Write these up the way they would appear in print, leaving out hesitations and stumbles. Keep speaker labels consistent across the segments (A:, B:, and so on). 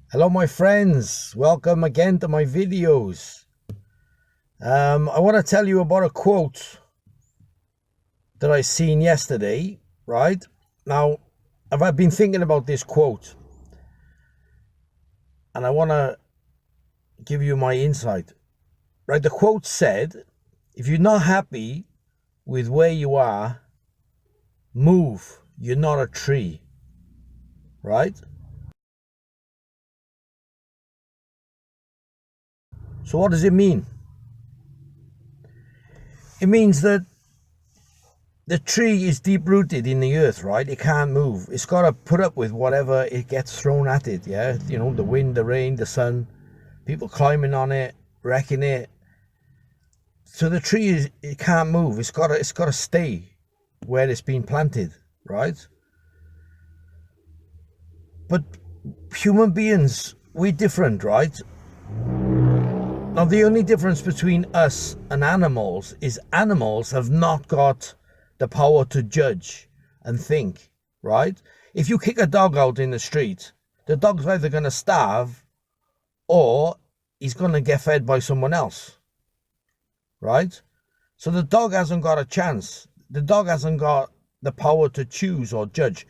A: Hello my friends, welcome again to my videos. I want to tell you about a quote that I seen yesterday, right? Now, I've been thinking about this quote and I want to give you my insight. Right, the quote said, if you're not happy with where you are, move. You're not a tree, right? So what does it mean? It means that the tree is deep rooted in the earth, right? It can't move. It's got to put up with whatever it gets thrown at it, yeah? You know, the wind, the rain, the sun, people climbing on it, wrecking it. So the tree it can't move. It's got to stay where it's been planted, right? But human beings, we're different, right? Now the only difference between us and animals is animals have not got the power to judge and think, right? If you kick a dog out in the street, the dog's either going to starve or he's going to get fed by someone else, right? So the dog hasn't got a chance. The dog hasn't got the power to choose or judge.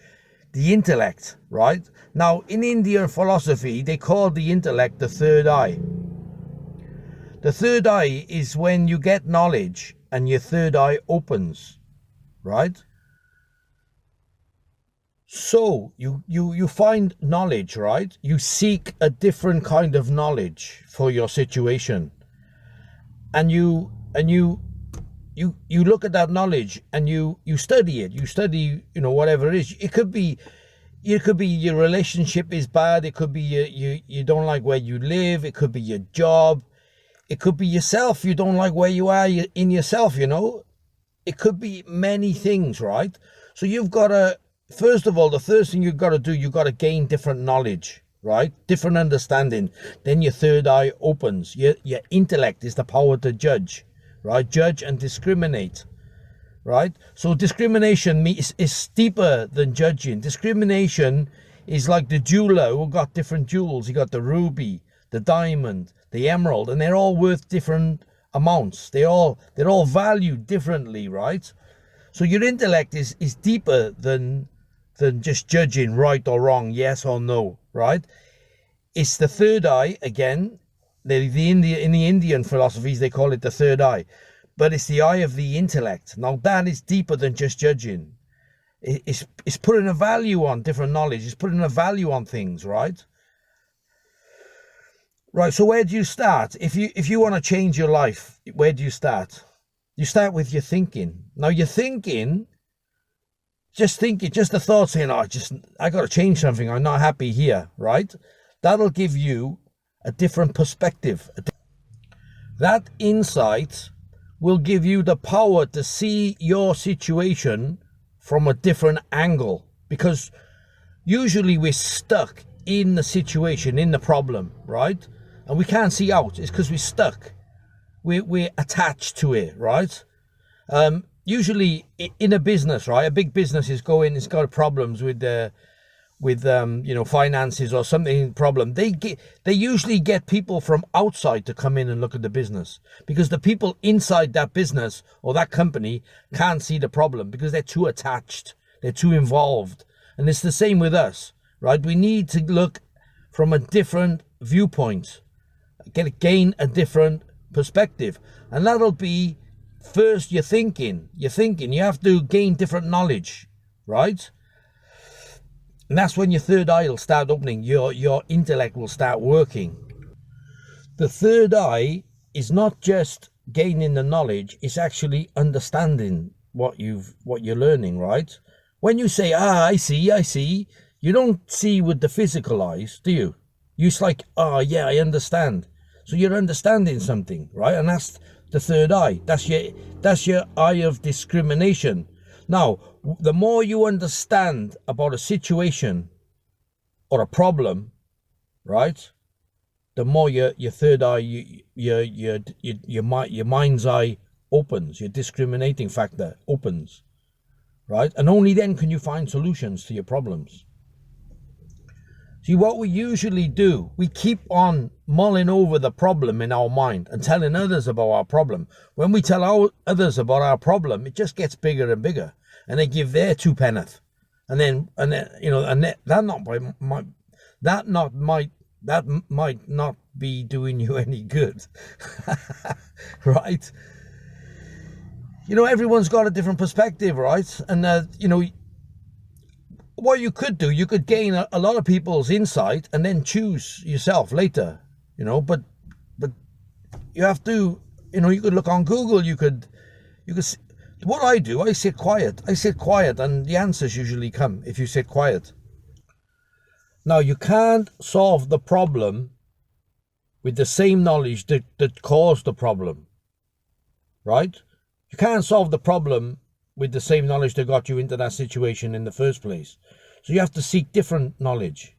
A: The intellect, right? Now, in Indian philosophy, they call the intellect the third eye. The third eye is when you get knowledge and your third eye opens, right? So you find knowledge, right? You seek a different kind of knowledge for your situation, and you look at that knowledge and you study it. You study, whatever it is. It could be your relationship is bad. It could be you don't like where you live. It could be your job. It could be yourself. You don't like where you are in yourself. It could be many things, right? So you've got to, first of all, the first thing you've got to do, you've got to gain different knowledge, right? Different understanding. Then your third eye opens. Your intellect is the power to judge, right? Judge and discriminate, right? So discrimination is deeper than judging. Discrimination is like the jeweler who got different jewels. He got the ruby, the diamond, the emerald, and they're all worth different amounts. They're all valued differently, right? So your intellect is deeper than just judging right or wrong, yes or no, right? It's the third eye again. In the Indian philosophies, they call it the third eye, but it's the eye of the intellect. Now that is deeper than just judging. It's putting a value on different knowledge. It's putting a value on things, right? Right, so where do you start? If you want to change your life, where do you start? You start with your thinking. Now your thinking, just the thought saying, I got to change something. I'm not happy here, right? That'll give you a different perspective. That insight will give you the power to see your situation from a different angle, because usually we're stuck in the situation, in the problem, right? And we can't see out. It's because we're stuck. We're attached to it, right? Usually in a business, right? A big business is it's got problems with finances or something problem. They usually get people from outside to come in and look at the business, because the people inside that business or that company can't see the problem because they're too attached. They're too involved. And it's the same with us, right? We need to look from a different viewpoint, gain a different perspective, and that'll be first your thinking. You have to gain different knowledge, right? And that's when your third eye will start opening. Your intellect will start working. The third eye is not just gaining the knowledge, it's actually understanding what you're learning, right? When you say, I see, you don't see with the physical eyes, do you? You're like, yeah, I understand. So you're understanding something, right? And that's the third eye. That's your eye of discrimination. Now, the more you understand about a situation or a problem, right, the more your third eye, your mind's eye opens. Your discriminating factor opens, right? And only then can you find solutions to your problems. See, what we usually do, we keep on mulling over the problem in our mind and telling others about our problem. When we tell others about our problem, it just gets bigger and bigger, and they give their two penneth, and then you know, and that might not be doing you any good, right? You know, everyone's got a different perspective, right? And you know, what you could do, you could gain a lot of people's insight and then choose yourself later, you know, but you have to, you know, you could look on Google, you could, what I do, I sit quiet, and the answers usually come if you sit quiet. Now, you can't solve the problem with the same knowledge that caused the problem, right? You can't solve the problem with the same knowledge that got you into that situation in the first place. So you have to seek different knowledge.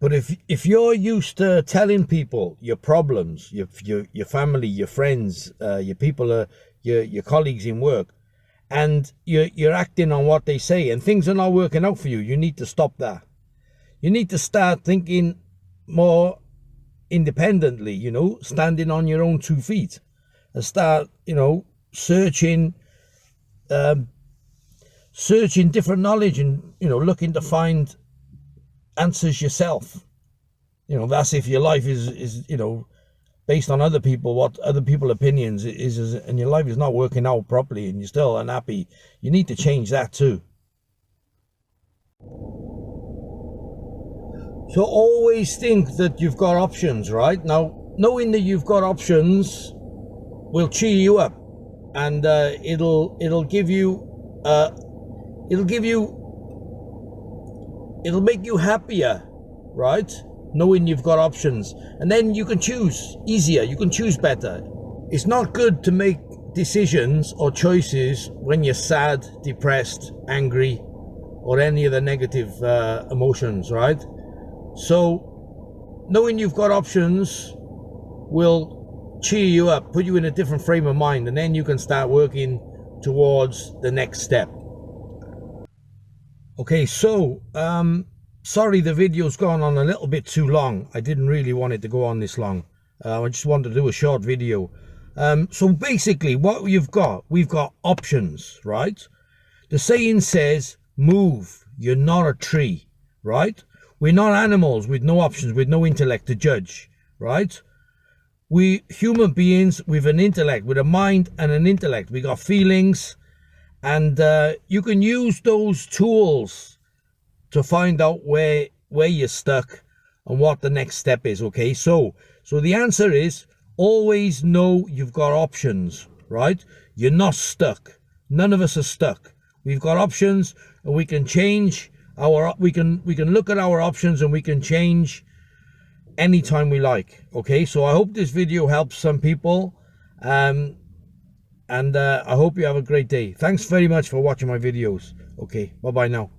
A: But if you're used to telling people your problems, your family, your friends, your people, your colleagues in work, and you're acting on what they say, and things are not working out for you, you need to stop that. You need to start thinking more independently, you know, standing on your own 2 feet, and start, you know, searching different knowledge, and, you know, looking to find answers yourself. You know, that's if your life is you know, based on other people, what other people's opinions is, and your life is not working out properly and you're still unhappy. You need to change that too. So always think that you've got options, right? Now, knowing that you've got options will cheer you up, and it'll make you happier, right? Knowing you've got options, and then you can choose easier, you can choose better. It's not good to make decisions or choices when you're sad, depressed, angry, or any of the negative emotions, right? So knowing you've got options will cheer you up, put you in a different frame of mind, and then you can start working towards the next step. Okay, so sorry the video's gone on a little bit too long. I didn't really want it to go on this long. I just wanted to do a short video. So basically what we've got options, right? The saying says, move, you're not a tree, right? We're not animals with no options, with no intellect to judge, right? We human beings with an intellect, with a mind and an intellect. We got feelings, and you can use those tools to find out where you're stuck and what the next step is. Okay, so the answer is always know you've got options, right? You're not stuck. None of us are stuck. We've got options, and we can change we can look at our options, and we can change anytime we like. Okay, so I hope this video helps some people, and I hope you have a great day. Thanks very much for watching my videos. Okay, bye bye now.